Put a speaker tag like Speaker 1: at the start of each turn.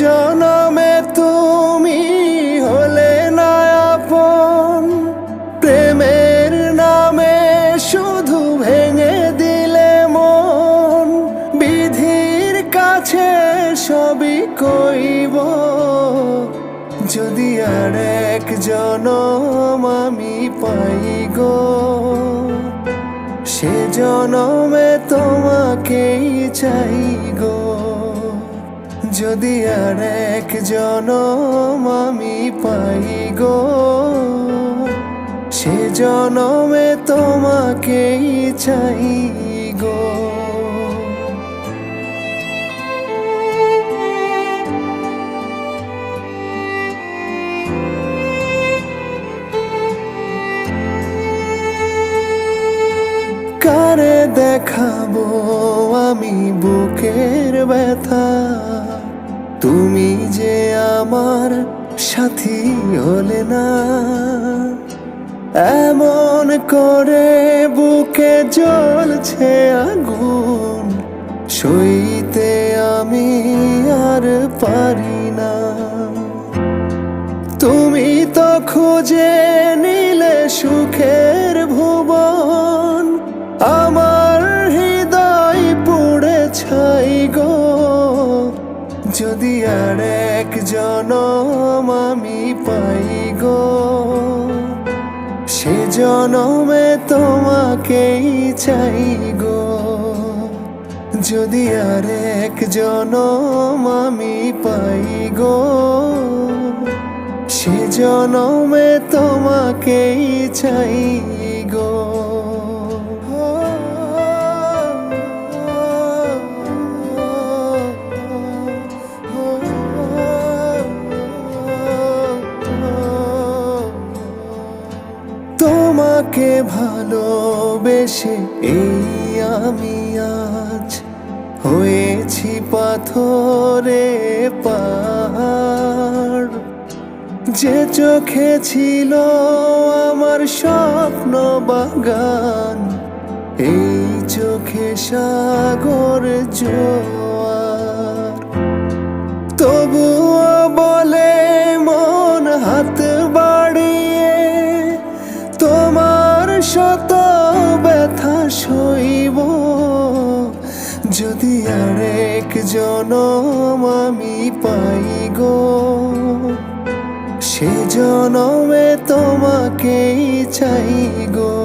Speaker 1: জনমে তুমি হলে না আপন, প্রেমের নামে শুধু ভেঙে দিলে মন। বিধির কাছে সবই কইব, যদি আর এক জনম আমি পাই গো, সে জনমে তোমাকেই চাই গো। যদি আর এক জনম আমি পাই গো, সে জনমে তোমাকেই চাই গো। কারে দেখাবো আমি বুকের ব্যথা, তুমি যে আমার সাথী হলে না। এমন করে বুকে জ্বলছে আগুন, সইতে আমি আর পারি না। তুমি তো খুঁজে নিলে সুখের ভুবন, আমার হৃদয় পুড়ে ছাই গো। যদি আর এক জনম আমি পাই গো, সে জনমে তোমাকেই চাই গো। যদি আর এক জনম আমি পাই গো, সে জনমে তোমাকেই চাই গো। তোমাকে ভালোবেসে এই আমি আজ হয়েছি পাথরে পাহাড়। যে চোখে ছিল আমার স্বপ্ন বাগান, এই চোখে সাগর জোয়ার। তবুও বলে মন হাত বাড়িয়ে, তোমার শত ব্যথা সইব। যদি আর এক জনম আমি পাই গো, সে জনমে তোমাকেই চাই গো।